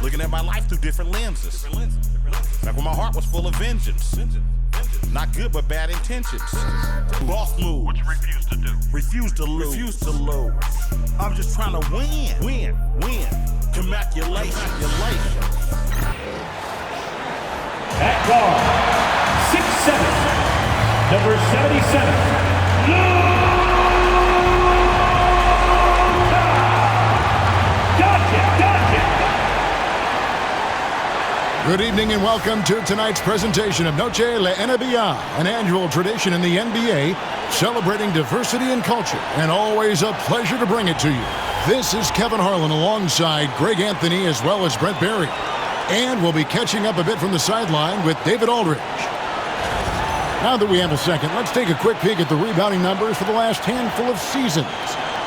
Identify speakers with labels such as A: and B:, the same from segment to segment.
A: Looking at my life through different lenses. Like when my heart was full of vengeance. Not good, but bad intentions. Boss moves. What you refuse to do? Refuse to lose. Refuse to lose. I'm just trying to win. Win. Congratulations.
B: At guard, 6'7", number 77,
C: Good evening and welcome to tonight's presentation of Noche La NBA, an annual tradition in the NBA celebrating diversity and culture, and always a pleasure to bring it to you. This is Kevin Harlan alongside Greg Anthony as well as Brent Barry. And we'll be catching up a bit from the sideline with David Aldridge. Now that we have a second, let's take a quick peek at the rebounding numbers for the last handful of seasons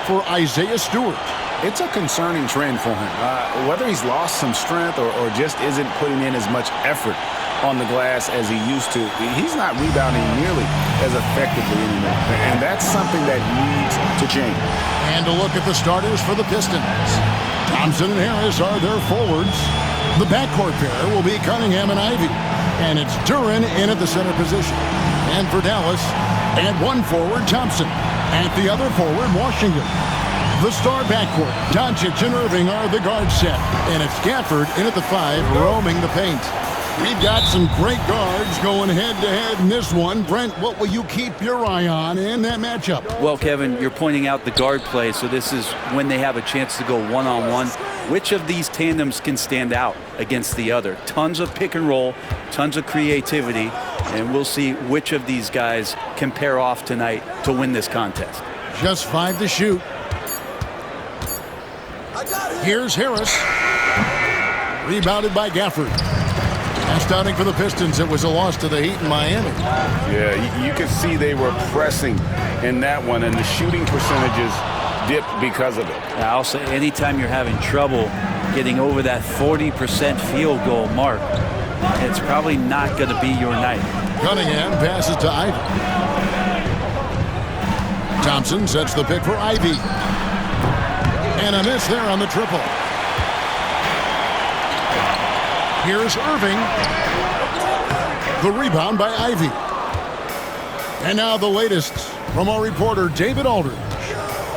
C: for Isaiah Stewart.
D: It's a concerning trend for him. Whether he's lost some strength or just isn't putting in as much effort on the glass as he used to, he's not rebounding nearly as effectively anymore. And that's something that needs to change.
C: And a look at the starters for the Pistons. Thompson and Harris are their forwards. The backcourt pair will be Cunningham and Ivy. And it's Duren in at the center position. And for Dallas, at one forward, Thompson. At the other forward, Washington. The star backcourt, Doncic and Irving are the guard set. And it's Gafford in at the 5, roaming the paint. We've got some great guards going head-to-head in this one. Brent, what will you keep your eye on in that matchup?
E: Well, Kevin, you're pointing out the guard play, so this is when they have a chance to go one-on-one. Which of these tandems can stand out against the other? Tons of pick and roll, tons of creativity, and we'll see which of these guys can pair off tonight to win this contest.
C: Just 5 to shoot. Here's Harris. Rebounded by Gafford. Last outing for the Pistons, it was a loss to the Heat in Miami.
D: Yeah, you could see they were pressing in that one, and the shooting percentages dipped because of it.
E: I'll say anytime you're having trouble getting over that 40% field goal mark, it's probably not going to be your night.
C: Cunningham passes to Ivy. Thompson sets the pick for Ivy. And a miss there on the triple. Here's Irving. The rebound by Ivy. And now the latest from our reporter, David Aldridge.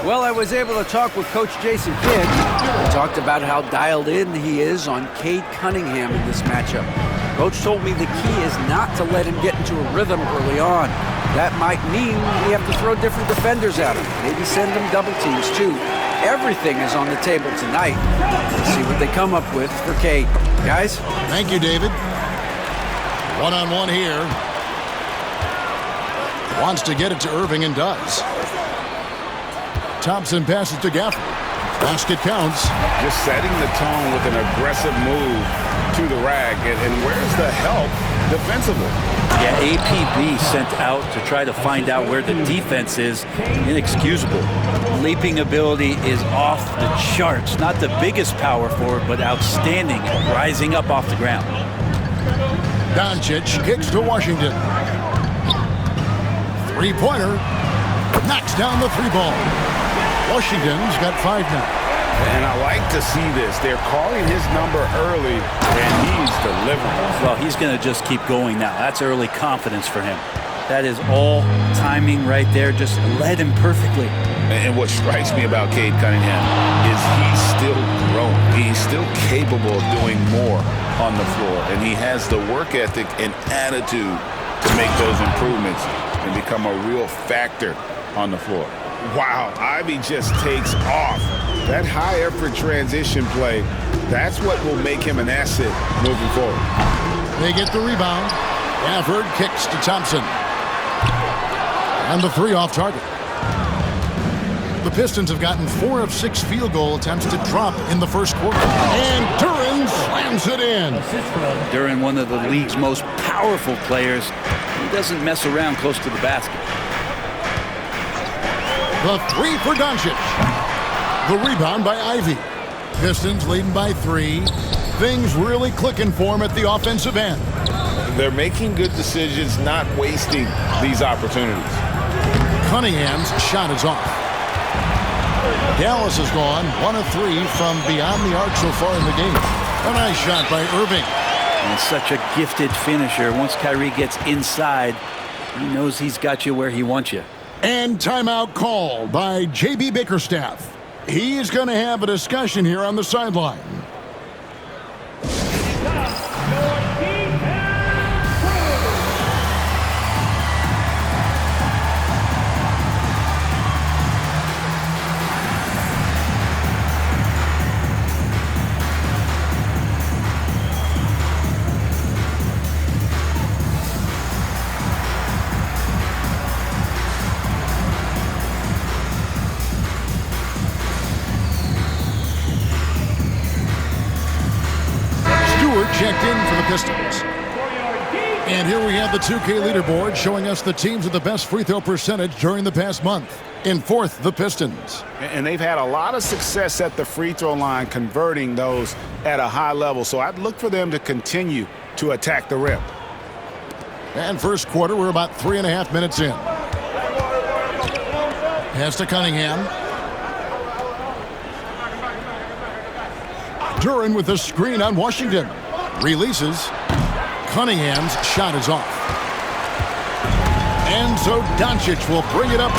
F: Well, I was able to talk with Coach Jason Kidd. He talked about how dialed in he is on Cade Cunningham in this matchup. Coach told me the key is not to let him get into a rhythm early on. That might mean we have to throw different defenders at him. Maybe send them double teams, too. Everything is on the table tonight. Let's see what they come up with for Cade. Guys?
C: Thank you, David. One-on-one here. Wants to get it to Irving and does. Thompson passes to Gafford. Basket counts.
D: Just setting the tone with an aggressive move to the rack. And where's the help defensively?
E: Yeah, APB sent out to try to find out where the defense is. Inexcusable. Leaping ability is off the charts. Not the biggest power forward, but outstanding at rising up off the ground.
C: Doncic kicks to Washington. Three-pointer. Knocks down the three ball. Washington's got 5 now.
D: And I like to see this. They're calling his number early, and he's delivering.
E: Well, he's going to just keep going now. That's early confidence for him. That is all timing right there. Just led him perfectly.
D: And what strikes me about Cade Cunningham is he's still growing. He's still capable of doing more on the floor. And he has the work ethic and attitude to make those improvements and become a real factor on the floor. Wow, Ivy just takes off. That high-effort transition play, that's what will make him an asset moving forward.
C: They get the rebound. Gafford kicks to Thompson. And the 3 off target. The Pistons have gotten 4 of 6 field goal attempts to drop in the first quarter. And Duren slams it in.
E: Duren, one of the league's most powerful players. He doesn't mess around close to the basket.
C: The 3 for Doncic. The rebound by Ivy. Pistons leading by 3. Things really clicking for him at the offensive end.
D: They're making good decisions, not wasting these opportunities.
C: Cunningham's shot is off. Dallas has gone 1 of 3 from beyond the arc so far in the game. A nice shot by Irving.
E: And such a gifted finisher. Once Kyrie gets inside, he knows he's got you where he wants you.
C: And timeout called by J.B. Bickerstaff. He's going to have a discussion here on the sideline. Checked in for the Pistons. And here we have the 2K leaderboard showing us the teams with the best free throw percentage during the past month. In fourth, the Pistons.
D: And they've had a lot of success at the free throw line, converting those at a high level. So I'd look for them to continue to attack the rim.
C: And first quarter, we're about 3.5 minutes in. Pass to Cunningham. Duran with a screen on Washington. Releases. Cunningham's shot is off. And so Doncic will bring it up.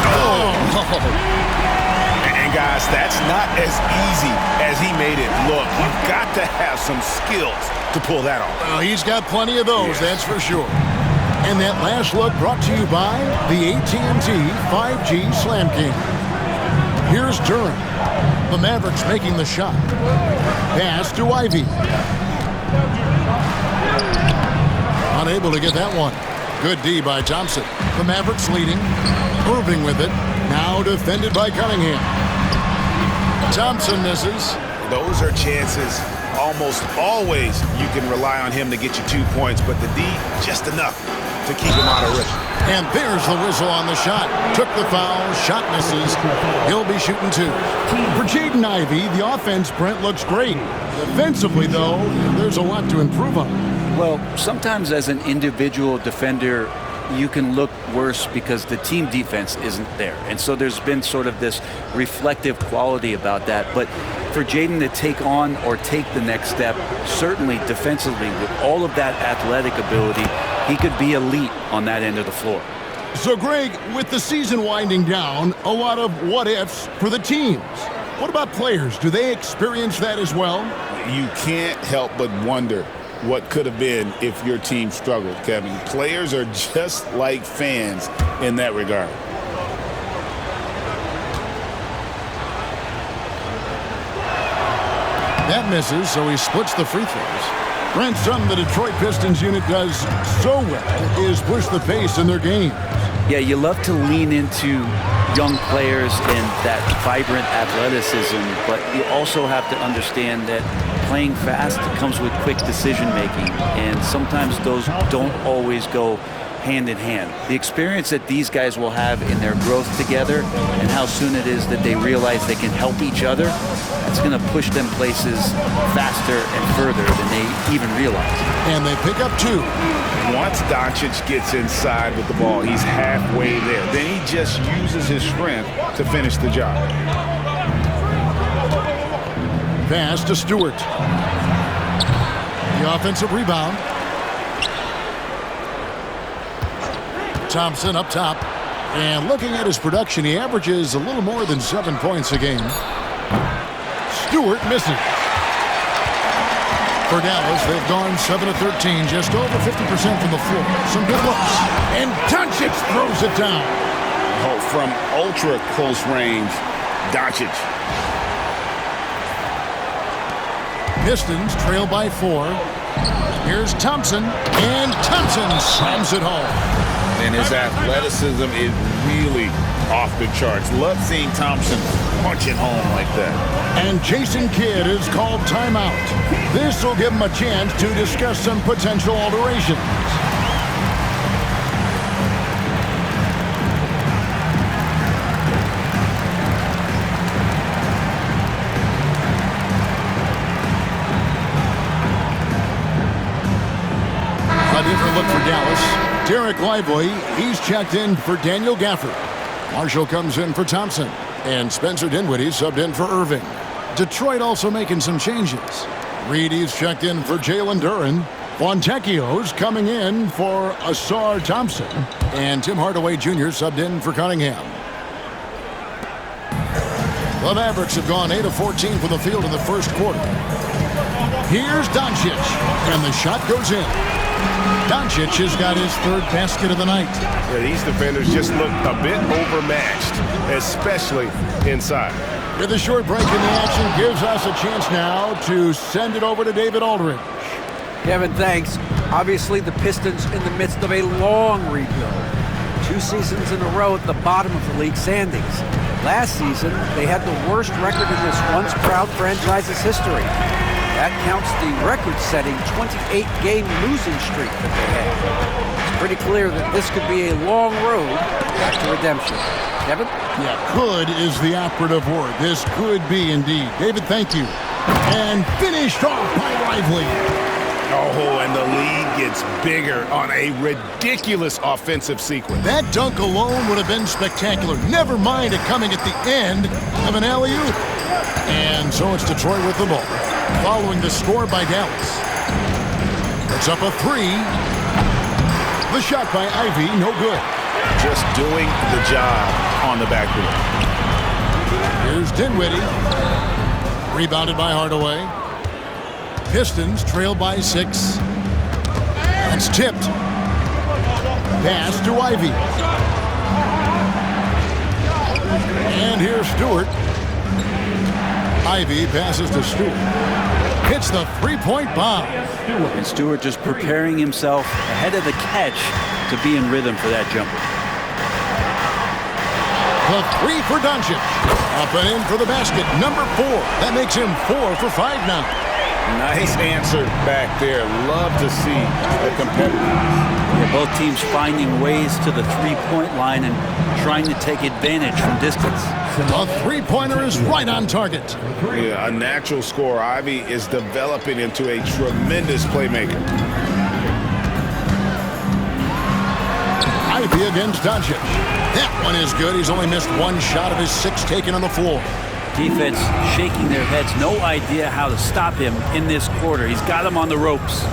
D: And guys, that's not as easy as he made it look. You've got to have some skills to pull that off.
C: Well, he's got plenty of those, that's for sure. And that last look brought to you by the AT&T 5G Slam King. Here's Duran. The Mavericks making the shot. Pass to Ivy. Unable to get that one. Good D by Thompson. The Mavericks leading. Irving with it. Now defended by Cunningham. Thompson misses.
D: Those are chances. Almost always you can rely on him to get you 2 points, but the D, just enough to keep him out of rhythm.
C: And there's the whistle on the shot. Took the foul. Shot misses. He'll be shooting 2. For Jaden Ivey, the offense, Brent, looks great. Defensively, though, there's a lot to improve on.
E: Well, sometimes as an individual defender, you can look worse because the team defense isn't there. And so there's been sort of this reflective quality about that. But for Jaden to take on or take the next step, certainly defensively, with all of that athletic ability, he could be elite on that end of the floor.
C: So, Greg, with the season winding down, a lot of what-ifs for the teams. What about players? Do they experience that as well?
D: You can't help but wonder what could have been if your team struggled, Kevin. Players are just like fans in that regard.
C: That misses, so he splits the free throws. Brent, something the Detroit Pistons unit does so well is push the pace in their games.
E: Yeah, you love to lean into young players and that vibrant athleticism, but you also have to understand that playing fast comes with quick decision-making, and sometimes those don't always go hand in hand. The experience that these guys will have in their growth together and how soon it is that they realize they can help each other, it's going to push them places faster and further than they even realize.
C: And they pick up 2.
D: Once Doncic gets inside with the ball, he's halfway there. Then he just uses his strength to finish the job.
C: Pass to Stewart. The offensive rebound. Thompson up top. And looking at his production, he averages a little more than 7 points a game. Stewart misses. For Dallas, they've gone 7 of 13, just over 50% from the floor. Some good looks. And Doncic throws it down.
D: Oh, from ultra close range, Doncic.
C: Pistons trail by 4. Here's Thompson, and Thompson slams it home.
D: And his athleticism is really off the charts. Love seeing Thompson punching home like that.
C: And Jason Kidd is called timeout. This will give him a chance to discuss some potential alterations. A different look for Dallas. Derek Lively, he's checked in for Daniel Gafford. Marshall comes in for Thompson. And Spencer Dinwiddie subbed in for Irving. Detroit also making some changes. Reedy's checked in for Jalen Duren. Fontecchio's coming in for Asar Thompson. And Tim Hardaway Jr. subbed in for Cunningham. The Mavericks have gone 8 of 14 from the field in the first quarter. Here's Doncic, and the shot goes in. Doncic has got his third basket of the night.
G: Yeah, these defenders just look a bit overmatched, especially inside.
C: With a short break in the action, gives us a chance now to send it over to David Aldridge.
F: Kevin, thanks. Obviously, the Pistons in the midst of a long rebuild. 2 seasons in a row at the bottom of the league standings. Last season, they had the worst record in this once proud franchise's history. That counts the record-setting 28-game losing streak that they had. It's pretty clear that this could be a long road back to redemption. Kevin?
C: Yeah, could is the operative word. This could be indeed. David, thank you. And finished off by Lively.
G: Oh, and the lead gets bigger on a ridiculous offensive sequence.
C: That dunk alone would have been spectacular. Never mind it coming at the end of an alley-oop. And so it's Detroit with the ball. Following the score by Dallas. It's up a 3. The shot by Ivy, no good.
G: Just doing the job on the backboard.
C: Here's Dinwiddie. Rebounded by Hardaway. Pistons trail by 6. It's tipped. Pass to Ivy. And here's Stewart. Ivy passes to Stewart. Hits the three-point bomb.
E: And Stewart just preparing himself ahead of the catch to be in rhythm for that jumper.
C: The 3 for Doncic. Up and in for the basket. Number 4. That makes him 4 for 5 now.
G: Nice answer back there. Love to see the competitors.
E: Yeah, both teams finding ways to the three-point line and trying to take advantage from distance.
C: The three-pointer is right on target.
G: Yeah, a natural scorer. Ivy is developing into a tremendous playmaker.
C: Ivy against Doncic. That one is good. He's only missed 1 shot of his 6 taken on the floor.
E: Defense shaking their heads. No idea how to stop him in this quarter. He's got him on the ropes.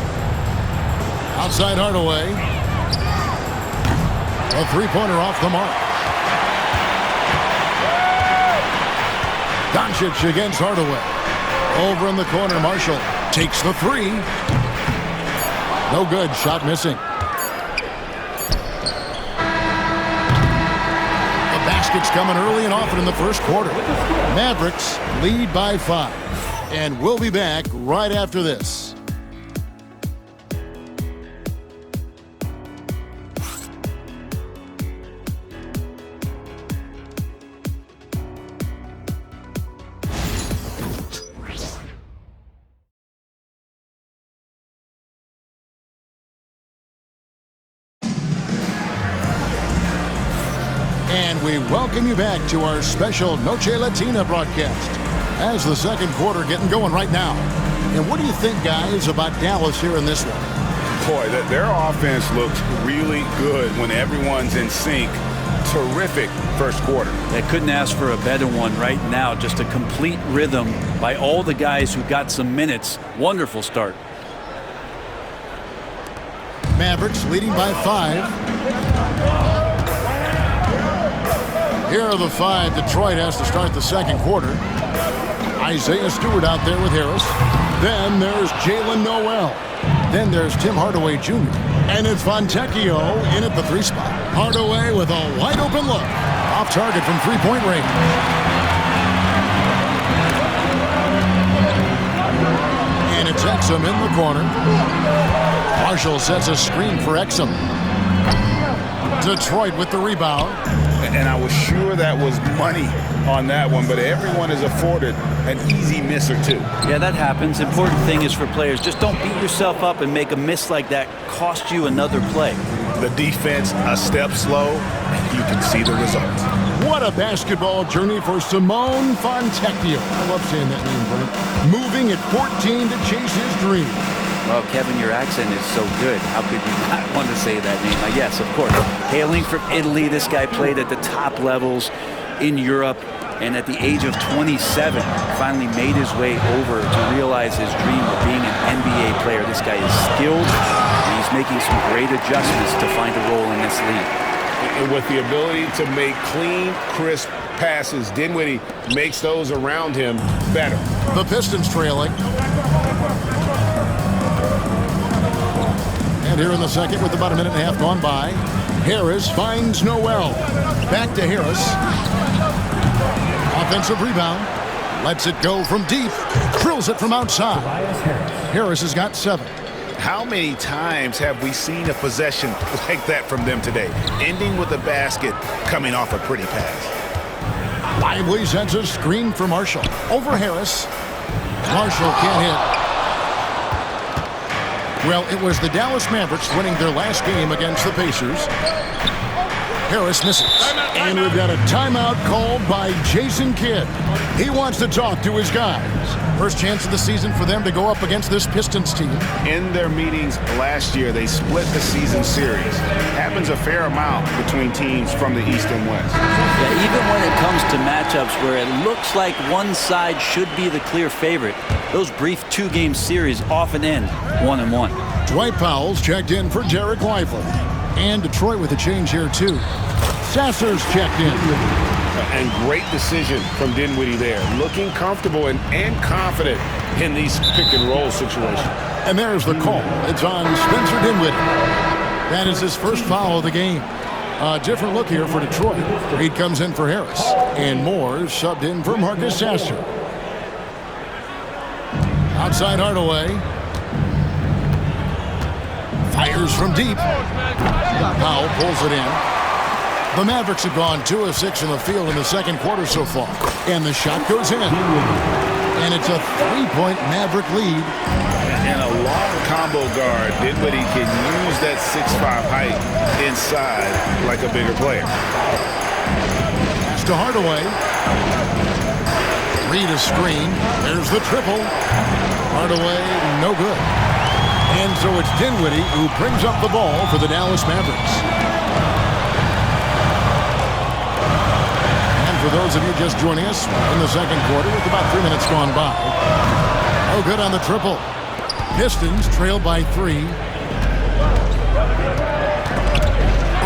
C: Outside Hardaway. A three-pointer off the mark. Doncic against Hardaway. Over in the corner, Marshall takes the 3. No good. Shot missing. Baskets coming early and often in the first quarter. Mavericks lead by 5. And we'll be back right after this. And we welcome you back to our special Noche Latina broadcast as the second quarter getting going right now. And what do you think, guys, about Dallas here in this one?
G: Boy, their offense looks really good when everyone's in sync. Terrific first quarter.
E: They couldn't ask for a better one right now. Just a complete rhythm by all the guys who got some minutes. Wonderful start.
C: Mavericks leading by 5. Here are the 5 Detroit has to start the second quarter. Isaiah Stewart out there with Harris. Then there's Jalen Noel. Then there's Tim Hardaway Jr. And it's Fontecchio in at the 3 spot. Hardaway with a wide open look. Off target from 3-point range. And it's Exum in the corner. Marshall sets a screen for Exum. Detroit with the rebound.
G: And I was sure that was money on that one, but everyone is afforded an easy miss or 2.
E: Yeah, that happens. Important thing is for players, just don't beat yourself up and make a miss like that cost you another play.
G: The defense a step slow, and you can see the results.
C: What a basketball journey for Simone Fontecchio. I love saying that name, Brent. Moving at 14 to chase his dream.
E: Well, Kevin, your accent is so good. How could you not want to say that name? Yes, of course. Hailing from Italy, this guy played at the top levels in Europe. and at the age of 27, finally made his way over to realize his dream of being an NBA player. This guy is skilled, and he's making some great adjustments to find a role in this league.
G: And with the ability to make clean, crisp passes, Dinwiddie makes those around him better.
C: The Pistons trailing. And here in the second, with about a minute and a half gone by, Harris finds Noel. Back to Harris. Offensive rebound. Lets it go from deep. Drills it from outside. Harris has got 7.
G: How many times have we seen a possession like that from them today? Ending with a basket, coming off a pretty pass.
C: Lively sends a screen for Marshall. Over Harris. Marshall can't hit. Well, it was the Dallas Mavericks winning their last game against the Pacers. Harris misses. And we've got a timeout called by Jason Kidd. He wants to talk to his guys. First chance of the season for them to go up against this Pistons team.
G: In their meetings last year, they split the season series. Happens a fair amount between teams from the East and West.
E: Yeah, even when it comes to matchups where it looks like one side should be the clear favorite, those brief 2-game series often end 1-1.
C: Dwight Powell's checked in for Derek Lively. And Detroit with a change here, too. Sasser's checked in.
G: And great decision from Dinwiddie there. Looking comfortable and confident in these pick-and-roll situations.
C: And there's the call. It's on Spencer Dinwiddie. That is his first foul of the game. A different look here for Detroit. Reed comes in for Harris. And Moore subbed in for Marcus Sasser. Outside Hardaway. Fires from deep. Powell pulls it in. The Mavericks have gone 2 of 6 in the field in the second quarter so far. And the shot goes in. And it's a 3-point Maverick lead.
G: And a long combo guard. Dinwiddie can use that 6'5" height inside like a bigger player.
C: Pass to Hardaway. Reed a screen. There's the triple. Hardaway, no good. And so it's Dinwiddie who brings up the ball for the Dallas Mavericks. For those of you just joining us in the second quarter with about 3 minutes gone by. Oh, good on the triple. Pistons trail by 3.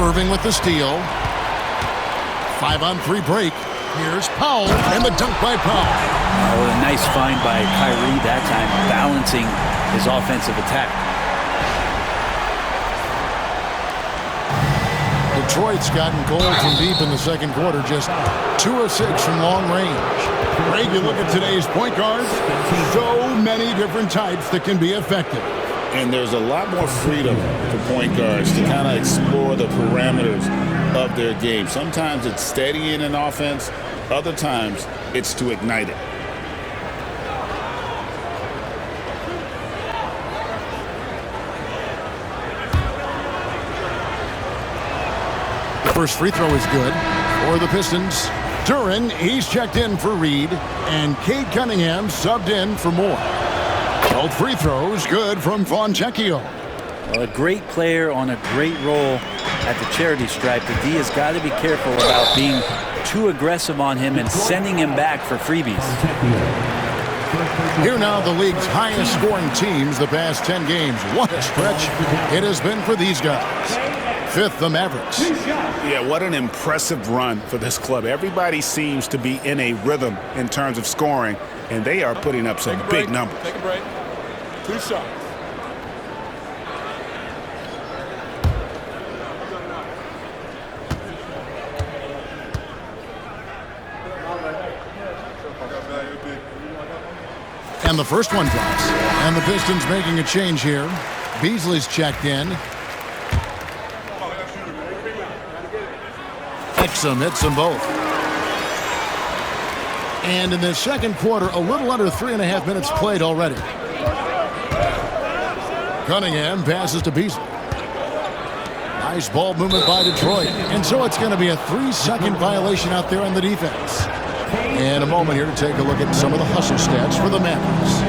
C: Irving with the steal. 5-on-3 break. Here's Powell and the dunk by Powell.
E: Oh, a nice find by Kyrie that time, balancing his offensive attack.
C: Detroit's gotten cold from deep in the second quarter, just 2 of 6 from long range. Greg, you look at today's point guards, so many different types that can be effective.
D: And there's a lot more freedom for point guards to kind of explore the parameters of their game. Sometimes it's steadying an offense, other times it's to ignite it.
C: First free throw is good for the Pistons. Duran, he's checked in for Reed, and Cade Cunningham subbed in for Moore. Both free throws good from Fontecchio.
E: Well, a great player on a great role at the charity stripe. The D has got to be careful about being too aggressive on him and sending him back for freebies.
C: Here now the league's highest scoring teams the past 10 games. What a stretch it has been for these guys. Fifth, the Mavericks.
G: Yeah, what an impressive run for this club. Everybody seems to be in a rhythm in terms of scoring, and they are putting up some big numbers.
H: Take a break. 2 shots.
C: And the first one drops. And the Pistons making a change here. Beasley's checked in. Exum hits them both. And in the second quarter, a little under 3.5 minutes played already. Cunningham passes to Beasley. Nice ball movement by Detroit. And so it's going to be a 3-second violation out there on the defense. And a moment here to take a look at some of the hustle stats for the Mavericks.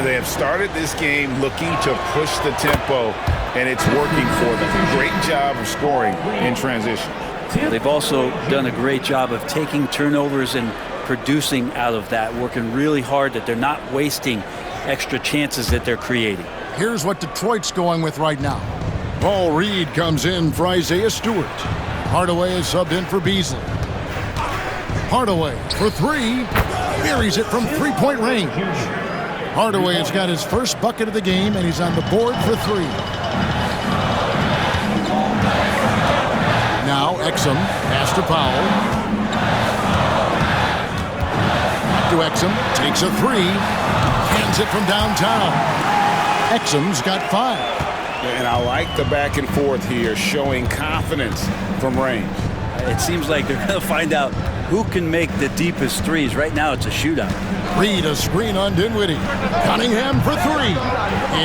G: They have started this game looking to push the tempo, and it's working for them. Great job of scoring in transition.
E: They've also done a great job of taking turnovers and producing out of that, working really hard, that they're not wasting extra chances that they're creating.
C: Here's what Detroit's going with right now. Paul Reed comes in for Isaiah Stewart. Hardaway is subbed in for Beasley. Hardaway for three. Buries it from three-point range. Hardaway has got his first bucket of the game, and he's on the board for three. Now Exum, pass to Powell. To Exum, takes a three. Hands it from downtown. Exum's got 5.
D: And I like the back and forth here, showing confidence from range.
E: It seems like they're going to find out who can make the deepest threes. Right now, it's a shootout.
C: Reed, a screen on Dinwiddie. Cunningham for 3.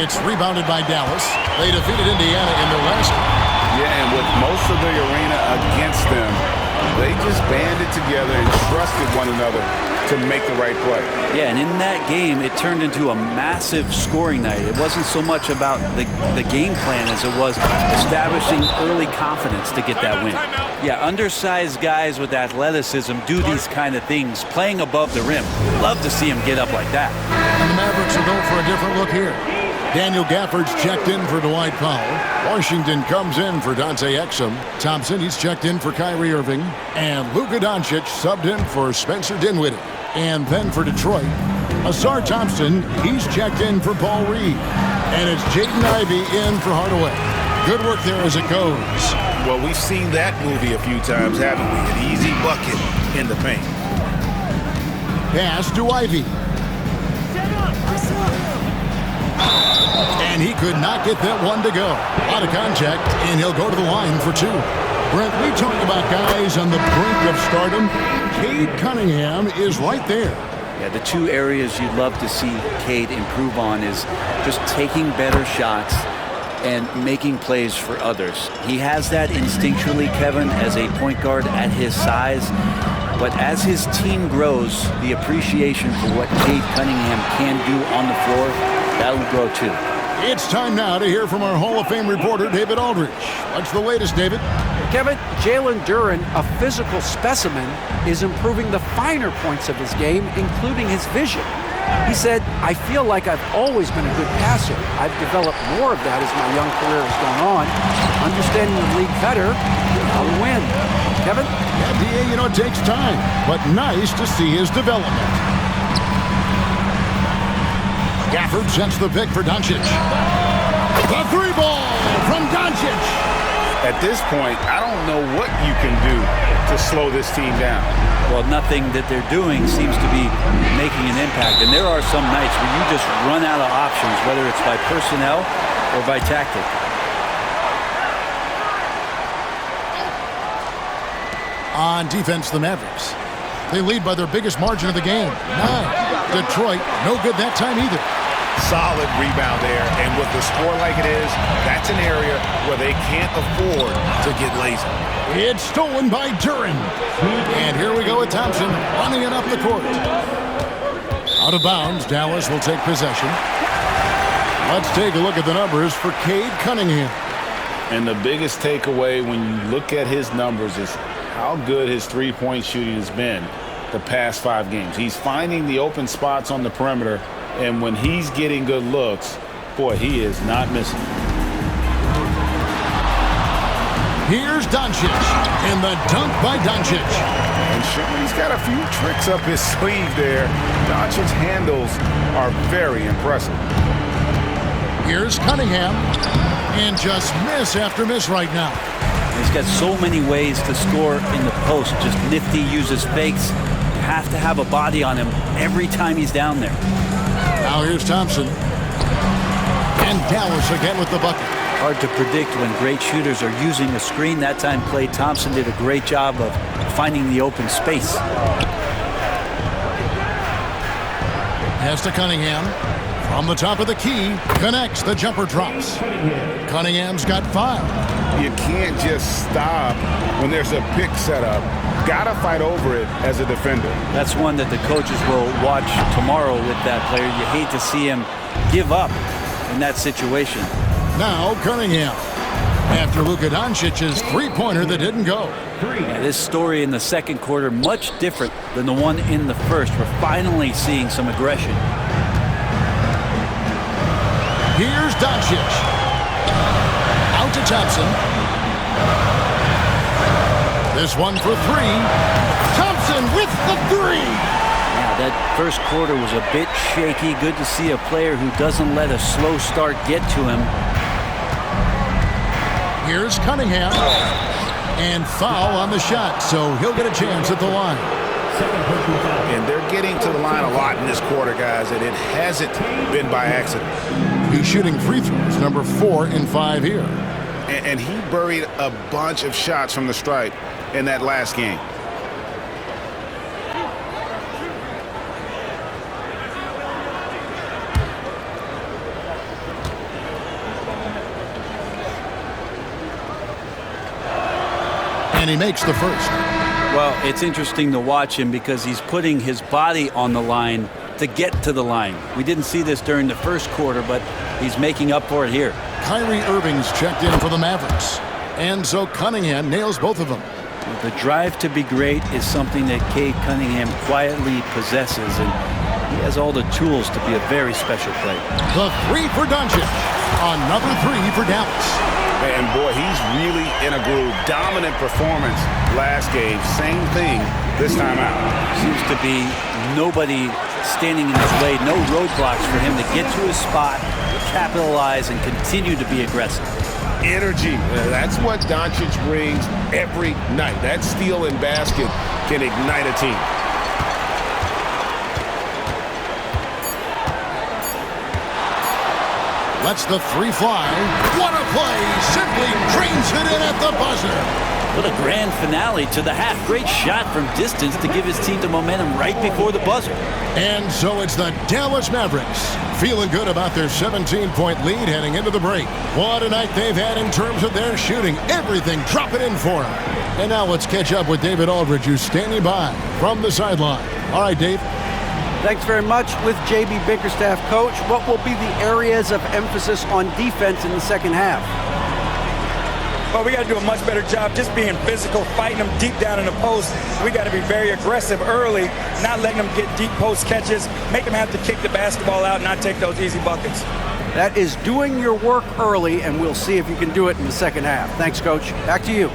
C: It's rebounded by Dallas. They defeated Indiana in their last game.
D: Yeah, and with most of the arena against them, they just banded together and trusted one another to make the right play.
E: Yeah, and in that game, it turned into a massive scoring night. It wasn't so much about the game plan as it was establishing early confidence to get that win. Yeah, undersized guys with athleticism do these kind of things, playing above the rim. Love to see them get up like that.
C: And the Mavericks will go for a different look here. Daniel Gafford's checked in for Dwight Powell. Washington comes in for Dante Exum. Thompson, he's checked in for Kyrie Irving. And Luka Doncic subbed in for Spencer Dinwiddie. And then for Detroit, Asar Thompson, he's checked in for Paul Reed. And it's Jaden Ivey in for Hardaway. Good work there as it goes.
G: Well, we've seen that movie a few times, haven't we? An easy bucket in the paint.
C: Pass to Ivey. And he could not get that one to go. Out of contact, and he'll go to the line for 2. Brent, we talk about guys on the brink of stardom. Cade Cunningham is right there.
E: Yeah, the 2 areas you'd love to see Cade improve on is just taking better shots and making plays for others. He has that instinctually, Kevin, as a point guard at his size. But as his team grows, the appreciation for what Cade Cunningham can do on the floor, that will grow too.
C: It's time now to hear from our Hall of Fame reporter, David Aldridge. What's the latest, David?
F: Kevin, Jalen Duren, a physical specimen, is improving the finer points of his game, including his vision. He said, "I feel like I've always been a good passer. I've developed more of that as my young career has gone on. Understanding the league better, I'll win." Kevin?
C: Yeah, DA, it takes time, but nice to see his development. Gafford sets the pick for Doncic. The 3 ball from Doncic.
D: At this point, I don't know what you can do to slow this team down.
E: Well, nothing that they're doing seems to be making an impact. And there are some nights where you just run out of options, whether it's by personnel or by tactic.
C: On defense, the Mavericks. They lead by their biggest margin of the game, 9. Detroit, no good that time either.
G: Solid rebound there, and with the score like it is, that's an area where they can't afford to get lazy.
C: It's stolen by Duren. And here we go with Thompson running it up the court. Out of bounds, Dallas will take possession. Let's take a look at the numbers for Cade Cunningham.
D: And the biggest takeaway when you look at his numbers is how good his three-point shooting has been the past 5 games. He's finding the open spots on the perimeter, and when he's getting good looks, boy, he is not missing.
C: Here's Doncic, and the dunk by Doncic.
G: And he's got a few tricks up his sleeve there. Doncic's handles are very impressive.
C: Here's Cunningham, and just miss after miss right now.
E: He's got so many ways to score in the post. Just nifty, uses fakes. You have to have a body on him every time he's down there.
C: Now here's Thompson. And Dallas again with the bucket.
E: Hard to predict when great shooters are using a screen. That time, Klay Thompson did a great job of finding the open space.
C: Pass to Cunningham. From the top of the key, connects, the jumper drops. Cunningham's got 5.
G: You can't just stop when there's a pick set up. Gotta fight over it as a defender.
E: That's one that the coaches will watch tomorrow with that player. You hate to see him give up in that situation.
C: Now Cunningham. after Luka Doncic's three-pointer that didn't go.
E: Yeah, this story in the second quarter, much different than the one in the first. We're finally seeing some aggression.
C: Here's Doncic. Out to Thompson. This one for three. Thompson with the three.
E: Yeah, that first quarter was a bit shaky. Good to see a player who doesn't let a slow start get to him.
C: Here's Cunningham. And foul on the shot, so he'll get a chance at the line.
G: And they're getting to the line a lot in this quarter, guys, and it hasn't been by accident.
C: He's shooting free throws, number 4 in 5 here.
G: And he buried a bunch of shots from the stripe in that last game.
C: And he makes the first.
E: Well, it's interesting to watch him because he's putting his body on the line to get to the line. We didn't see this during the first quarter, but he's making up for it here.
C: Kyrie Irving's checked in for the Mavericks. And so Cunningham nails both of them.
E: The drive to be great is something that Cade Cunningham quietly possesses, and he has all the tools to be a very special player.
C: The three for Doncic. Another three for Dallas.
G: And boy, he's really in a groove. Dominant performance last game. Same thing this time out.
E: Seems to be nobody standing in his way, no roadblocks for him to get to his spot, capitalize, and continue to be aggressive.
I: Energy. That's what Doncic brings every night. That steal and basket can ignite a team.
C: Lets the three fly. What a play! Simply drains it in at the buzzer.
E: What a grand finale to the half. Great shot from distance to give his team the momentum right before the buzzer.
C: And so it's the Dallas Mavericks feeling good about their 17-point lead heading into the break. What a night they've had in terms of their shooting. Everything dropping in for them. And now let's catch up with David Aldridge, who's standing by from the sideline. All right, Dave.
F: Thanks very much. With J.B. Bickerstaff, Coach, what will be the areas of emphasis on defense in the second half?
J: Well, we got to do a much better job just being physical, fighting them deep down in the post. We got to be very aggressive early, not letting them get deep post catches, make them have to kick the basketball out and not take those easy buckets.
F: That is doing your work early, and we'll see if you can do it in the second half. Thanks, Coach. Back to you.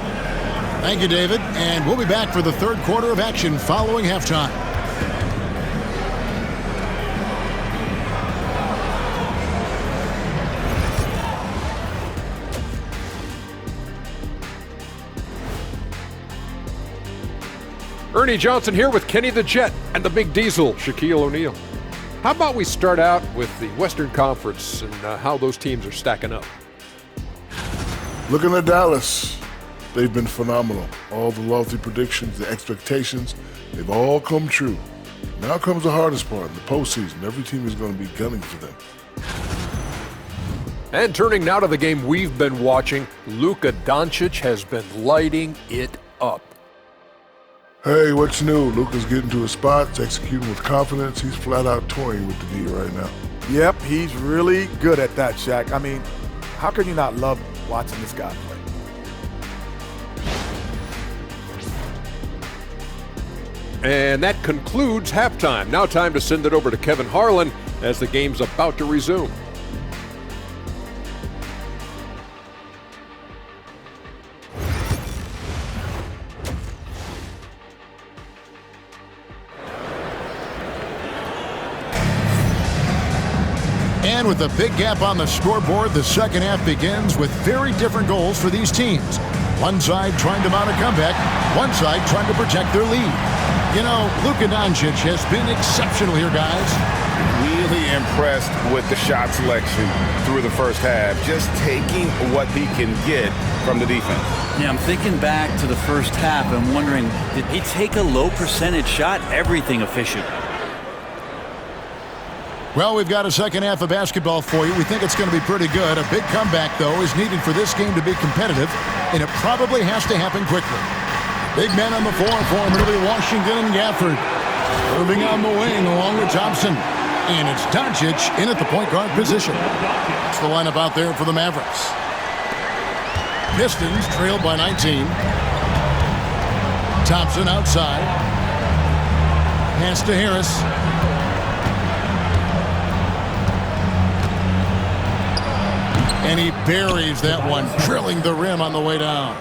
C: Thank you, David. And we'll be back for the third quarter of action following halftime.
K: Ernie Johnson here with Kenny the Jet and the Big Diesel, Shaquille O'Neal. How about we start out with the Western Conference and how those teams are stacking up?
H: Looking at Dallas, they've been phenomenal. All the lofty predictions, the expectations, they've all come true. Now comes the hardest part, the postseason. Every team is going to be gunning for them.
K: And turning now to the game we've been watching, Luka Doncic has been lighting it up.
H: Hey, what's new? Luka's getting to his spots, executing with confidence. He's flat out toying with the D right now.
L: Yep, he's really good at that, Shaq. I mean, how can you not love watching this guy play?
K: And that concludes halftime. Now time to send it over to Kevin Harlan as the game's about to resume.
C: And with a big gap on the scoreboard, the second half begins with very different goals for these teams. One side trying to mount a comeback, one side trying to protect their lead. You know, Luka Doncic has been exceptional here, guys.
G: Really impressed with the shot selection through the first half, just taking what he can get from the defense.
E: Yeah, I'm thinking back to the first half and wondering, did he take a low percentage shot? Everything efficient.
C: Well, we've got a second half of basketball for you. We think it's going to be pretty good. A big comeback, though, is needed for this game to be competitive, and it probably has to happen quickly. Big men on the floor for Middleby, Washington, and Gafford. Irving on the wing along with Thompson. And it's Doncic in at the point guard position. That's the lineup out there for the Mavericks. Pistons trailed by 19. Thompson outside. Pass to Harris. And he buries that one, drilling the rim on the way down.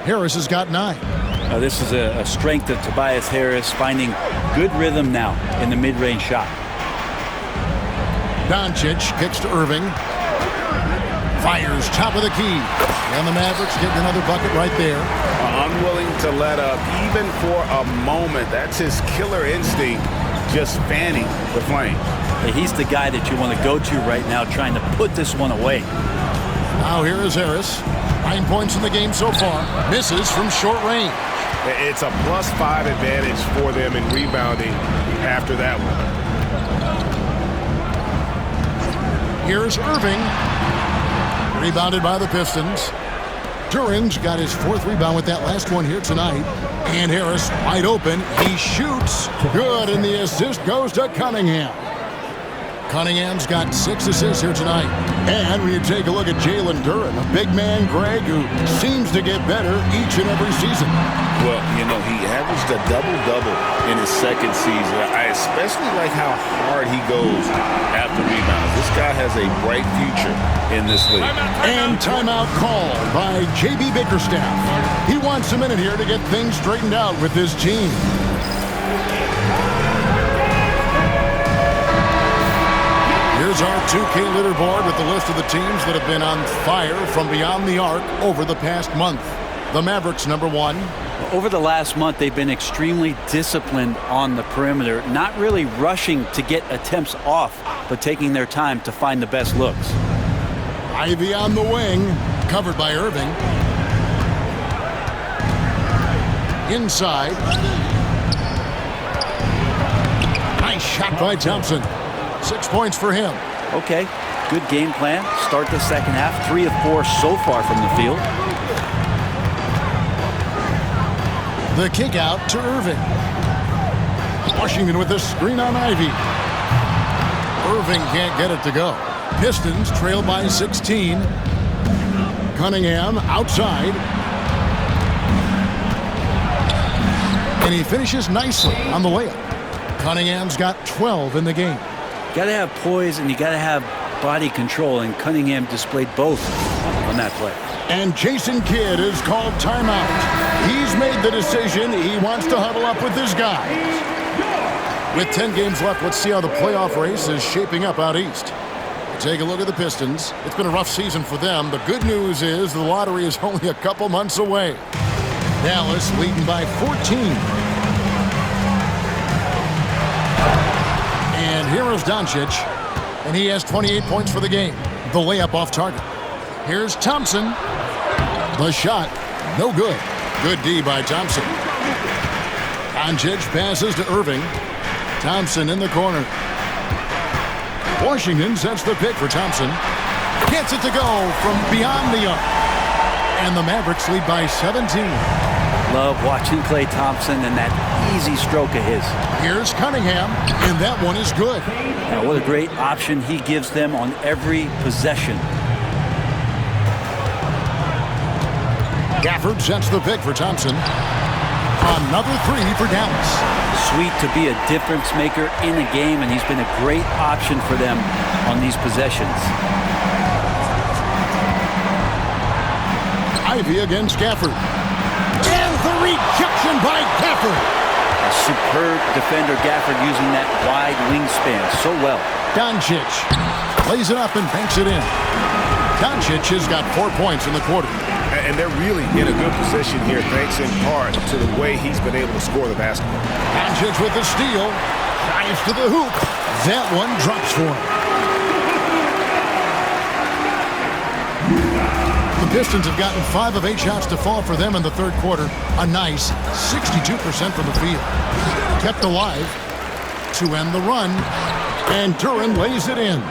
C: Harris has got 9.
E: This is a strength of Tobias Harris, finding good rhythm now in the mid-range shot.
C: Doncic kicks to Irving. Fires top of the key. And the Mavericks getting another bucket right there.
G: Unwilling to let up even for a moment. That's his killer instinct, just fanning the flame.
E: He's the guy that you want to go to right now, trying to put this one away.
C: Now here is Harris. 9 points in the game so far. Misses from short range.
G: It's a +5 advantage for them in rebounding after that one.
C: Here's Irving. Rebounded by the Pistons. Duran's got his 4th rebound with that last one here tonight. And Harris wide open. He shoots. Good, and the assist goes to Cunningham. Cunningham's got 6 assists here tonight. And when you take a look at Jalen Duren, a big man, Greg, who seems to get better each and every season.
D: Well, you know, he averaged a double-double in his 2nd season. I especially like how hard he goes after rebounds. This guy has a bright future in this league.
C: And timeout called by J.B. Bickerstaff. He wants a minute here to get things straightened out with his team. Here's our 2K leaderboard with the list of the teams that have been on fire from beyond the arc over the past month. The Mavericks, number 1.
E: Over the last month, they've been extremely disciplined on the perimeter, not really rushing to get attempts off, but taking their time to find the best looks.
C: Ivy on the wing, covered by Irving. Inside. Nice shot by Thompson. 6 points for him.
E: Okay, good game plan. Start the second half. 3 of 4 so far from the field.
C: The kick out to Irving. Washington with the screen on Ivy. Irving can't get it to go. Pistons trail by 16. Cunningham outside. And he finishes nicely on the layup. Cunningham's got 12 in the game.
E: You got to have poise and you got to have body control, and Cunningham displayed both on that play.
C: And Jason Kidd is called timeout. He's made the decision. He wants to huddle up with his guys. With 10 games left, let's see how the playoff race is shaping up out east. Take a look at the Pistons. It's been a rough season for them. The good news is the lottery is only a couple months away. Dallas leading by 14. And here is Doncic, and he has 28 points for the game. The layup off target. Here's Thompson. The shot, no good. Good D by Thompson. Doncic passes to Irving. Thompson in the corner. Washington sets the pick for Thompson. Gets it to go from beyond the arc. And the Mavericks lead by 17.
E: Love watching Klay Thompson and that easy stroke of his.
C: Here's Cunningham, and that one is good.
E: Now, what a great option he gives them on every possession.
C: Gafford sets the pick for Thompson. Another 3 for Dallas.
E: Sweet to be a difference maker in a game, and he's been a great option for them on these possessions.
C: Ivy against Gafford. And the rejection by Gafford.
E: A superb defender, Gafford, using that wide wingspan so well.
C: Doncic lays it up and banks it in. Doncic has got 4 points in the quarter.
G: And they're really in a good position here, thanks in part to the way he's been able to score the basketball.
C: Doncic with the steal. Drives to the hoop. That one drops for him. The Pistons have gotten 5 of 8 shots to fall for them in the third quarter. A nice 62% from the field. Kept alive to end the run. And Duren lays it in.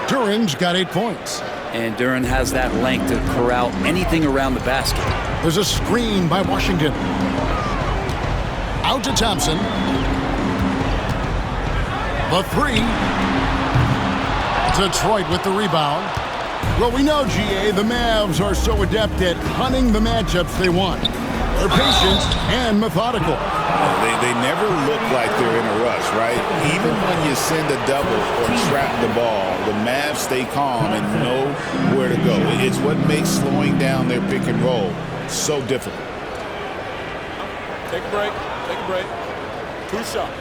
C: Duren's got 8 points.
E: And Duren has that length to corral anything around the basket.
C: There's a screen by Washington. Out to Thompson. The 3. Detroit with the rebound. Well, we know, GA, the Mavs are so adept at hunting the matchups they want. They're patient and methodical.
G: They never look like they're in a rush, right? Even when you send a double or trap the ball, the Mavs stay calm and know where to go. It's what makes slowing down their pick and roll so difficult.
K: Take a break. Take a break. 2 shots.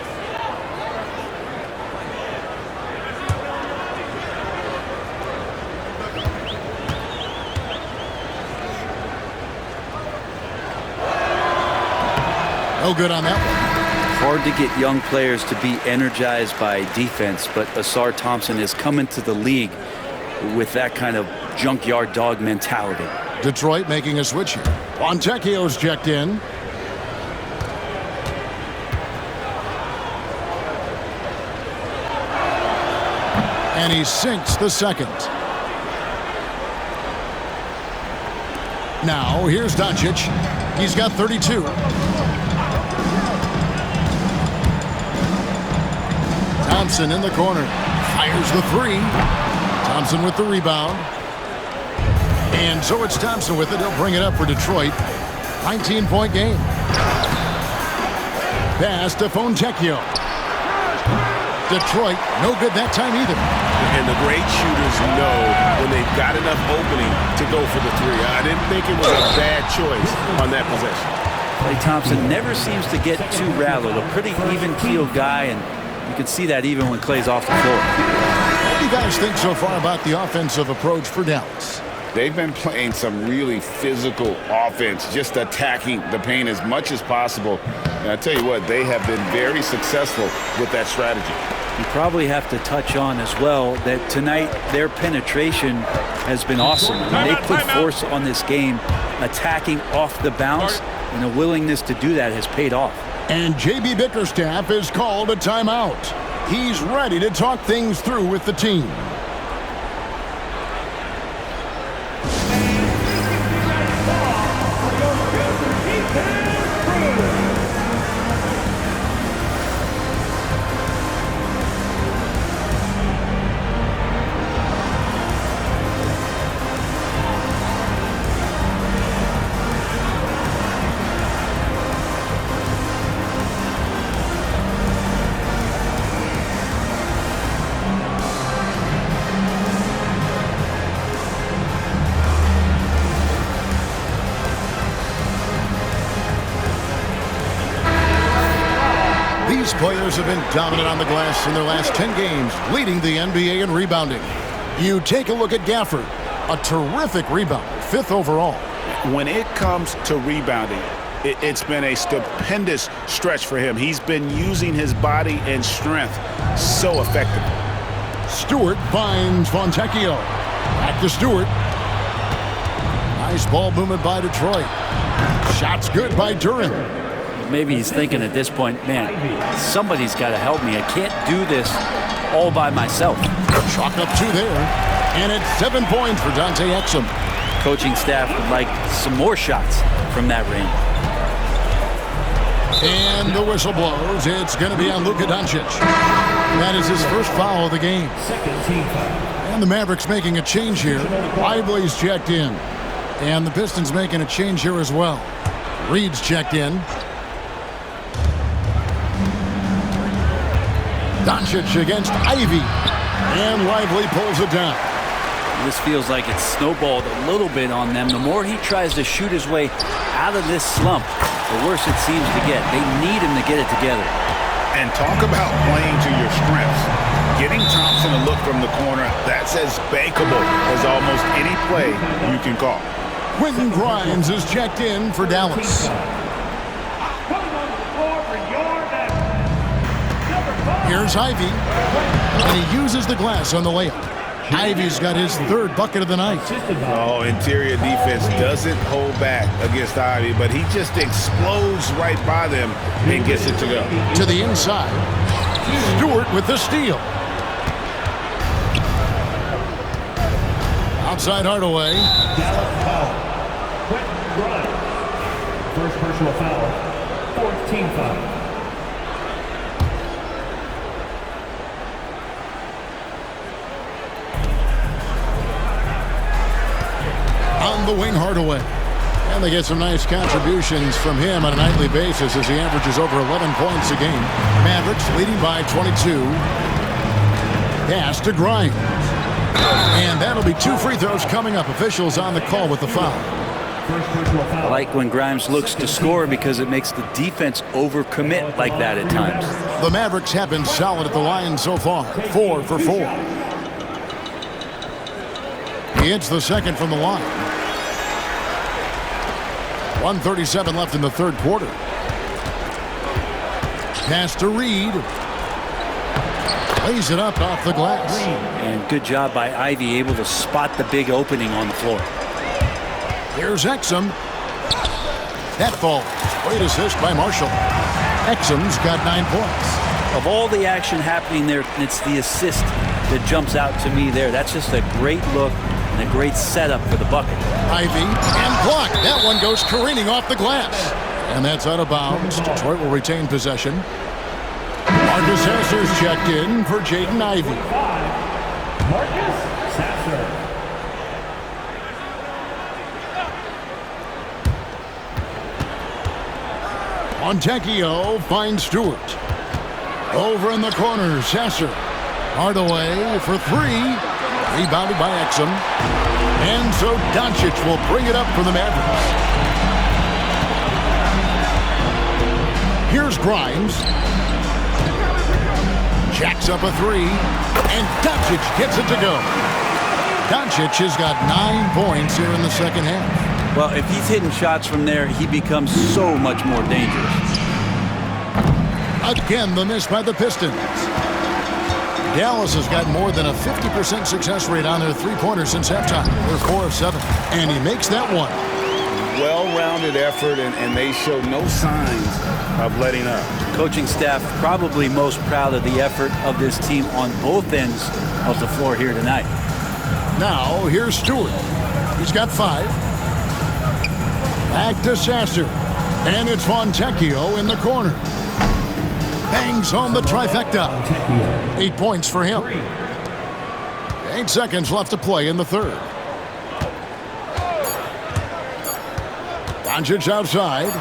C: No good on that one.
E: Hard to get young players to be energized by defense, but Asar Thompson has come into the league with that kind of junkyard dog mentality.
C: Detroit making a switch here. Fontecchio's checked in. And he sinks the second. Now, here's Doncic. He's got 32. Thompson in the corner. Fires the three. Thompson with the rebound. And so it's Thompson with it. He'll bring it up for Detroit. 19-point game. Pass to Fontecchio. Detroit, no good that time either.
I: And the great shooters know when they've got enough opening to go for the three. I didn't think it was a bad choice on that possession.
E: Klay Thompson never seems to get too rattled. A pretty even-keeled guy, and you can see that even when Klay's off the floor.
C: What do you guys think so far about the offensive approach for Dallas?
D: They've been playing some really physical offense, just attacking the paint as much as possible. And I tell you what, they have been very successful with that strategy.
E: You probably have to touch on as well that tonight their penetration has been awesome. I mean, they put force on this game, attacking off the bounce, and the willingness to do that has paid off.
C: And J.B. Bickerstaff is called a timeout. He's ready to talk things through with the team. These players have been dominant on the glass in their last 10 games, leading the NBA in rebounding. You take a look at Gafford, a terrific rebounder, 5th overall.
G: When it comes to rebounding, it's been a stupendous stretch for him. He's been using his body and strength so effectively.
C: Stewart finds Fontecchio. Back to Stewart. Nice ball movement by Detroit. Shots good by Duren.
E: Maybe he's thinking at this point, man, somebody's got to help me. I can't do this all by myself.
C: Chalk up 2 there. And it's 7 points for Dante Exum.
E: Coaching staff would like some more shots from that range.
C: And the whistle blows. It's going to be on Luka Doncic. That is his first foul of the game. And the Mavericks making a change here. Lively's checked in. And the Pistons making a change here as well. Reed's checked in. Doncic against Ivy. And Lively pulls it down.
E: This feels like it's snowballed a little bit on them. The more he tries to shoot his way out of this slump, the worse it seems to get. They need him to get it together.
G: And talk about playing to your strengths. Getting Thompson a look from the corner, that's as bankable as almost any play you can call.
C: Quentin Grimes is checked in for Dallas. Here's Ivy, and he uses the glass on the layup. Ivy's got his 3rd bucket of the night.
G: Oh, interior defense doesn't hold back against Ivy, but he just explodes right by them and gets it to go.
C: To the inside. Stewart with the steal. Outside Hardaway.
B: First personal foul. 14 foul.
C: On the wing, Hardaway. And they get some nice contributions from him on a nightly basis as he averages over 11 points a game. Mavericks leading by 22. Pass to Grimes. And that'll be 2 free throws coming up. Officials on the call with the foul.
E: I like when Grimes looks to score because it makes the defense overcommit like that at times.
C: The Mavericks have been solid at the line so far. 4 for 4. He hits the second from the line. 1:37 left in the third quarter. Pass to Reed. Lays it up off the glass.
E: And good job by Ivy, able to spot the big opening on the floor.
C: Here's Exum. That falls. Great assist by Marshall. Exum's got 9 points.
E: Of all the action happening there, it's the assist that jumps out to me there. That's just a great look and a great setup for the bucket.
C: Ivy and blocked. That one goes careening off the glass. And that's out of bounds. Detroit will retain possession. Marcus Sasser's checked in for Jaden Ivey.
B: Marcus Sasser.
C: Montecchio finds Stewart. Over in the corner, Sasser. Hardaway for 3. Rebounded by Exum. And so Doncic will bring it up for the Mavericks. Here's Grimes. Jacks up a 3. And Doncic gets it to go. Doncic has got 9 points here in the second half.
E: Well, if he's hitting shots from there, he becomes so much more dangerous.
C: Again, the miss by the Pistons. Dallas has got more than a 50% success rate on their three-pointers since halftime. They're 4 of 7. And he makes that one.
G: Well-rounded effort, and they show no signs of letting up.
E: Coaching staff probably most proud of the effort of this team on both ends of the floor here tonight.
C: Now, here's Stewart. He's got 5. Back to Sasser. And it's Montecchio in the corner. Bangs home the trifecta. 8 points for him. 8 seconds left to play in the third. Doncic outside.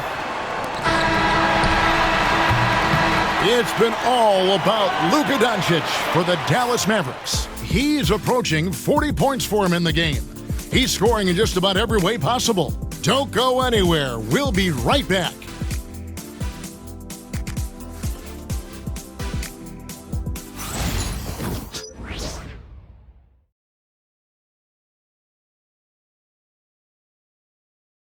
C: It's been all about Luka Doncic for the Dallas Mavericks. He's approaching 40 points for him in the game. He's scoring in just about every way possible. Don't go anywhere. We'll be right back.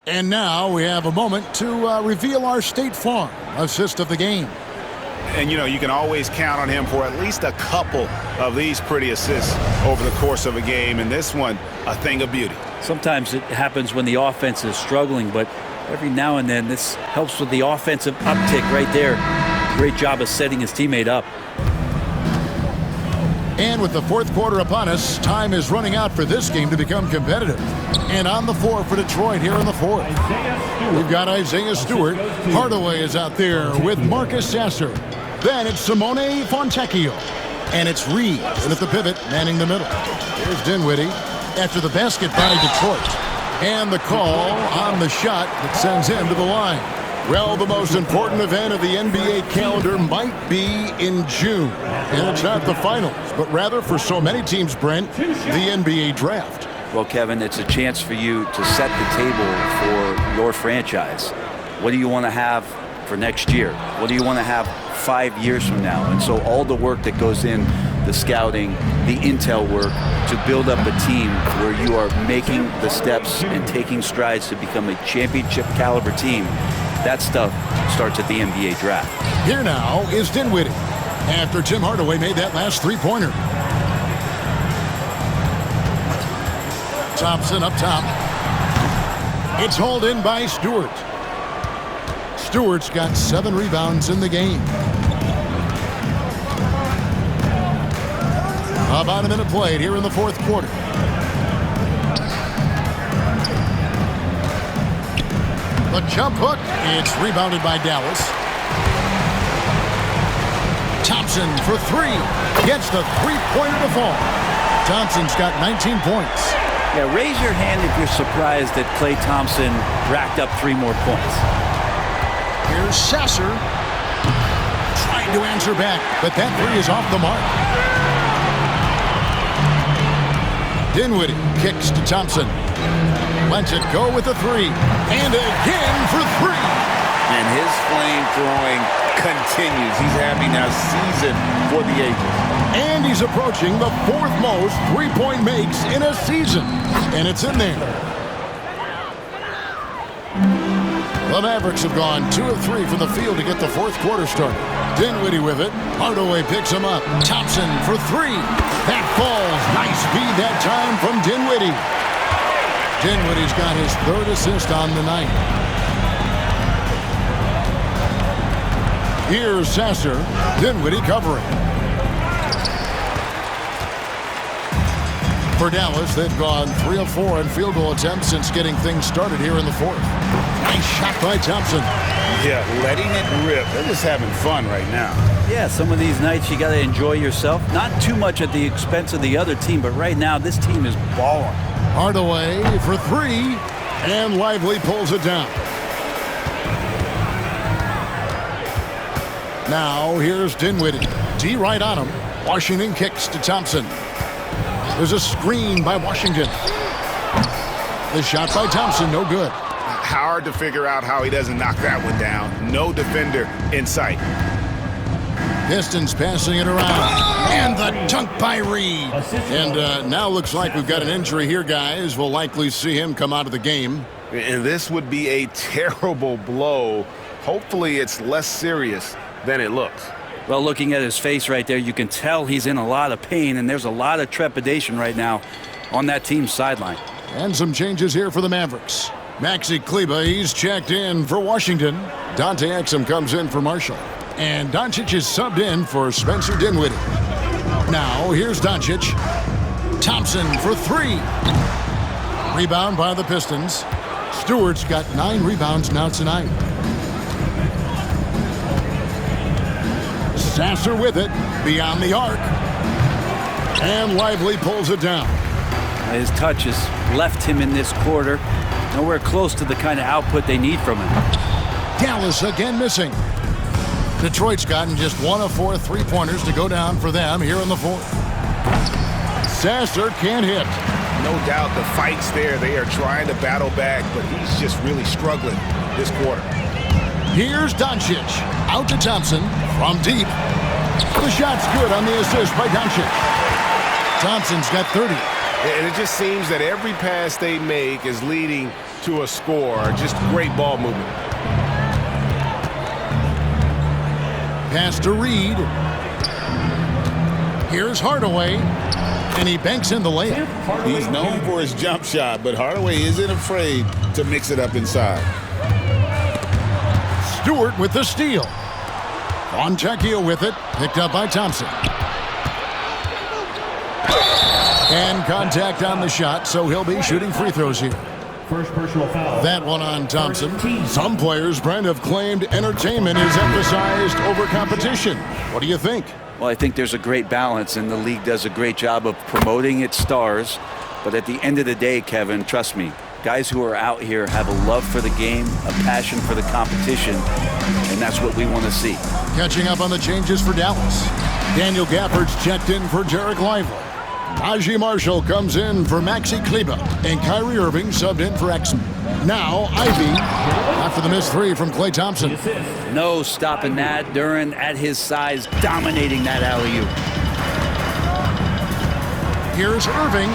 C: And now we have a moment to reveal our State Farm assist of the game.
G: And, you know, you can always count on him for at least a couple of these pretty assists over the course of a game. And this one, a thing of beauty.
E: Sometimes it happens when the offense is struggling, but every now and then this helps with the offensive uptick right there. Great job of setting his teammate up.
C: And with the fourth quarter upon us, time is running out for this game to become competitive. And on the floor for Detroit here in the fourth. We've got Isaiah Stewart. Hardaway is out there with Marcus Sasser. Then it's Simone Fontecchio. And it's Reed, and at the pivot, manning the middle. Here's Dinwiddie after the basket by Detroit. And the call on the shot that sends him to the line. Well, the most important event of the NBA calendar might be in June. And it's not the finals, but rather for so many teams, Brent, the NBA draft.
E: Well, Kevin, it's a chance for you to set the table for your franchise. What do you want to have for next year? What do you want to have 5 years from now? And so all the work that goes in, the scouting, the intel work, to build up a team where you are making the steps and taking strides to become a championship caliber team, that stuff starts at the NBA draft.
C: Here now is Dinwiddie after Tim Hardaway made that last three-pointer. Thompson up top. It's hauled in by Stewart. Stewart's got 7 rebounds in the game. About a minute played here in the fourth quarter. The jump hook, it's rebounded by Dallas. Thompson for 3, gets the three-pointer to fall. Thompson's got 19 points.
E: Yeah, raise your hand if you're surprised that Klay Thompson racked up 3 more points.
C: Here's Sasser. Trying to answer back, but that 3 is off the mark. Dinwiddie kicks to Thompson. Lets it go with the 3. And again for 3.
D: And his flame throwing continues. He's having a season for the ages.
C: And he's approaching the 4th most three-point makes in a season. And it's in there. The Mavericks have gone 2 of 3 from the field to get the 4th quarter started. Dinwiddie with it. Hardaway picks him up. Thompson for 3. That falls. Nice feed that time from Dinwiddie. Dinwiddie's got his 3rd assist on the night. Here's Sasser. Dinwiddie covering. For Dallas, they've gone 3 of 4 in field goal attempts since getting things started here in the 4th. Nice shot by Thompson.
G: Yeah, letting it rip. They're just having fun right now.
E: Yeah, some of these nights you got to enjoy yourself. Not too much at the expense of the other team, but right now this team is balling.
C: Hardaway for 3, and Lively pulls it down. Now here's Dinwiddie. D right on him. Washington kicks to Thompson. There's a screen by Washington. The shot by Thompson, no good.
G: Hard to figure out how he doesn't knock that one down. No defender in sight.
C: Pistons passing it around. And the dunk by Reed. And now looks like we've got an injury here, guys. We'll likely see him come out of the game.
I: And this would be a terrible blow. Hopefully it's less serious than it looks.
E: Well, looking at his face right there, you can tell he's in a lot of pain, and there's a lot of trepidation right now on that team's sideline.
C: And some changes here for the Mavericks. Maxi Kleber, he's checked in for Washington. Dante Exum comes in for Marshall. And Doncic is subbed in for Spencer Dinwiddie. Now, here's Doncic. Thompson for 3. Rebound by the Pistons. Stewart's got 9 rebounds now tonight. Sasser with it, beyond the arc. And Lively pulls it down.
E: His touch has left him in this quarter. Nowhere close to the kind of output they need from him.
C: Dallas again missing. Detroit's gotten just 1 of 4 3-pointers to go down for them here in the 4th. Sasser can't hit.
G: No doubt the fight's there. They are trying to battle back, but he's just really struggling this quarter.
C: Here's Doncic. Out to Thompson from deep. The shot's good on the assist by Doncic. Thompson's got 30.
I: And it just seems that every pass they make is leading to a score. Just great ball movement.
C: Pass to Reed. Here's Hardaway. And he banks in the layup.
G: He's known for his jump shot, but Hardaway isn't afraid to mix it up inside.
C: Stewart with the steal. Fontecchio with it. Picked up by Thompson. And contact on the shot, so he'll be shooting free throws here.
B: First personal foul.
C: That one on Thompson. Some players, Brent, have claimed entertainment is emphasized over competition. What do you think?
E: Well, I think there's a great balance, and the league does a great job of promoting its stars. But at the end of the day, Kevin, trust me, guys who are out here have a love for the game, a passion for the competition, and that's what we want to see.
C: Catching up on the changes for Dallas. Daniel Gafford's checked in for Jarek Lively. Najee Marshall comes in for Maxi Kleber, and Kyrie Irving subbed in for Exum. Now, Ivy, after the missed 3 from Klay Thompson.
E: No stopping that. Duren at his size, dominating that alley-oop.
C: Here's Irving.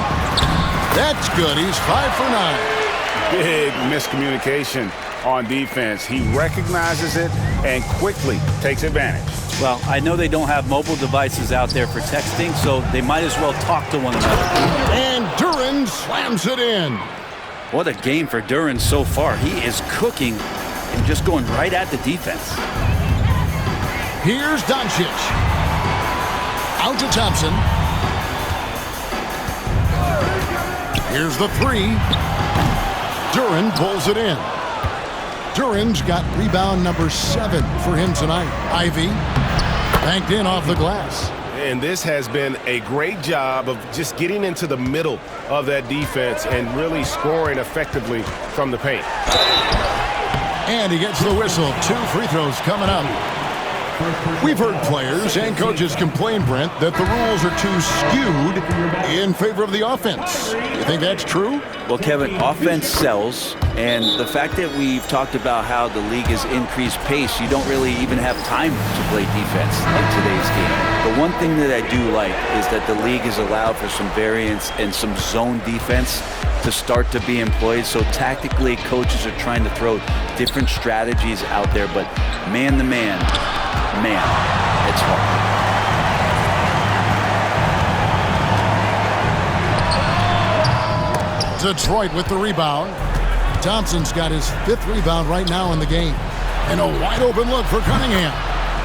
C: That's good. He's 5 for 9.
I: Big miscommunication on defense. He recognizes it and quickly takes advantage.
E: Well, I know they don't have mobile devices out there for texting, so they might as well talk to one another.
C: And Duren slams it in.
E: What a game for Duren so far. He is cooking and just going right at the defense.
C: Here's Doncic. Out to Thompson. Here's the 3. Duren pulls it in. Duren's got rebound number 7 for him tonight. Ivy banked in off the glass.
I: And this has been a great job of just getting into the middle of that defense and really scoring effectively from the paint.
C: And he gets the whistle. 2 free throws coming up. We've heard players and coaches complain, Brent, that the rules are too skewed in favor of the offense. You think that's true?
E: Well, Kevin, offense sells, and the fact that we've talked about how the league has increased pace, you don't really even have time to play defense in today's game. The one thing that I do like is that the league has allowed for some variance and some zone defense to start to be employed. So tactically, coaches are trying to throw different strategies out there, but man to man, it's hard.
C: Detroit with the rebound. Thompson's got his 5th rebound right now in the game. And a wide open look for Cunningham.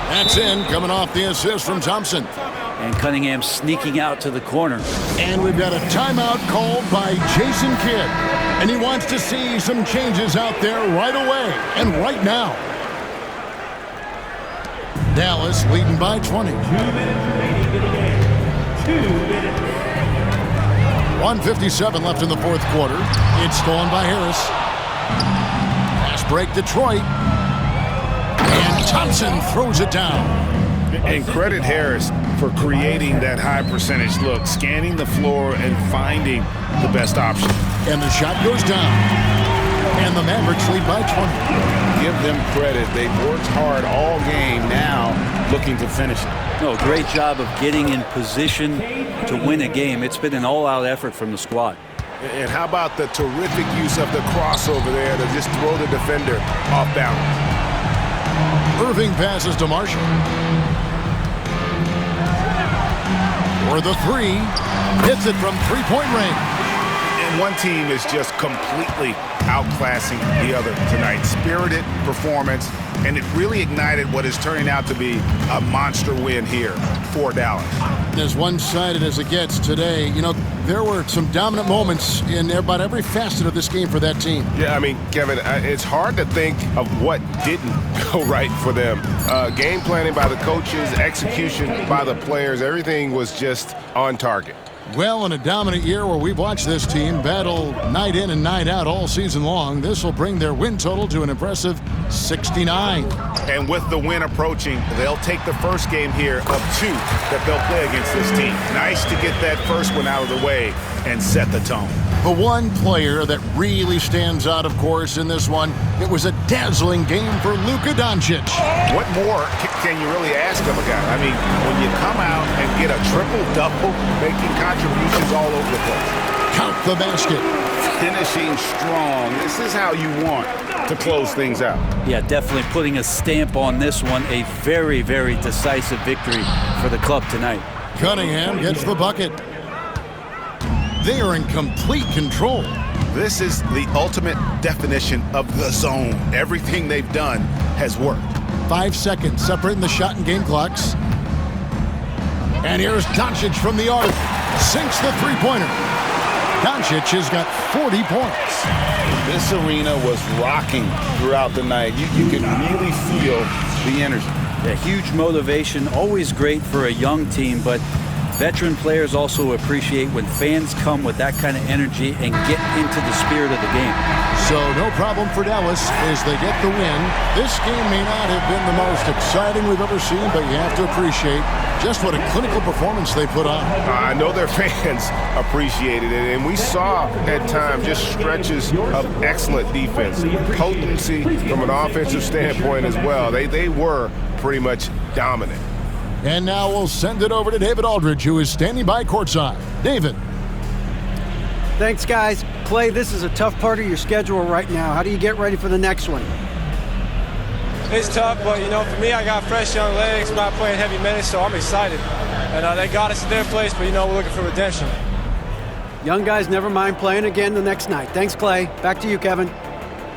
C: That's in, coming off the assist from Thompson.
E: And Cunningham sneaking out to the corner.
C: And we've got a timeout called by Jason Kidd. And he wants to see some changes out there right away and right now. Dallas leading by 20.
B: 2 minutes remaining in the game. 2 minutes.
C: 1:57 left in the 4th quarter. It's stolen by Harris. Pass break Detroit. And Thompson throws it down.
G: And credit Harris for creating that high percentage look, scanning the floor and finding the best option.
C: And the shot goes down. And the Mavericks lead by 20.
G: Give them credit. They've worked hard all game, now looking to finish it.
E: No, great job of getting in position to win a game. It's been an all-out effort from the squad.
I: And how about the terrific use of the crossover there to just throw the defender off balance.
C: Irving passes to Marshall. For the 3. Hits it from 3-point range.
G: And one team is just completely outclassing the other tonight. Spirited performance, and it really ignited what is turning out to be a monster win here for Dallas.
C: As one-sided as it gets today, you know, there were some dominant moments in about every facet of this game for that team.
I: Yeah, I mean, Kevin, it's hard to think of what didn't go right for them. Game planning by the coaches, execution by the players, everything was just on target.
C: Well, in a dominant year where we've watched this team battle night in and night out all season long, this will bring their win total to an impressive 69.
G: And with the win approaching, they'll take the first game here of 2 that they'll play against this team. Nice to get that first one out of the way and set the tone.
C: The one player that really stands out, of course, in this one, it was a dazzling game for Luka Doncic.
G: What more can you really ask of a guy? I mean, when you come out and get a triple-double, making contributions all over the place.
C: Count the basket.
G: Finishing strong. This is how you want to close things out.
E: Yeah, definitely putting a stamp on this one. A very, very decisive victory for the club tonight.
C: Cunningham gets the bucket. They are in complete control.
G: This is the ultimate definition of the zone. Everything they've done has worked.
C: 5 seconds separating the shot and game clocks. And here's Doncic from the arc. Sinks the three-pointer. Doncic has got 40 points.
G: This arena was rocking throughout the night. You could really feel the energy.
E: A huge motivation, always great for a young team, but veteran players also appreciate when fans come with that kind of energy and get into the spirit of the game.
C: So no problem for Dallas as they get the win. This game may not have been the most exciting we've ever seen, but you have to appreciate just what a clinical performance they put on.
I: I know their fans appreciated it, and we saw at times just stretches of excellent defense, potency from an offensive standpoint as well. They were pretty much dominant.
C: And now we'll send it over to David Aldridge, who is standing by courtside. David.
F: Thanks, guys. Clay, this is a tough part of your schedule right now. How do you get ready for the next one?
M: It's tough, but, you know, for me, I got fresh young legs, not playing heavy minutes, so I'm excited. And they got us to their place, but, you know, we're looking for redemption.
F: Young guys never mind playing again the next night. Thanks, Clay. Back to you, Kevin.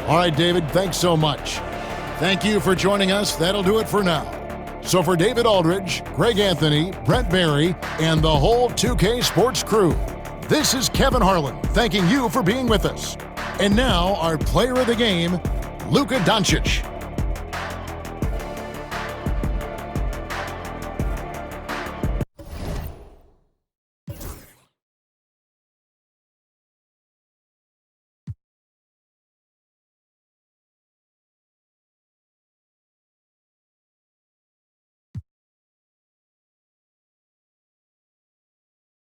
C: All right, David, thanks so much. Thank you for joining us. That'll do it for now. So for David Aldridge, Greg Anthony, Brent Barry, and the whole 2K Sports crew, this is Kevin Harlan thanking you for being with us. And now our player of the game, Luka Doncic.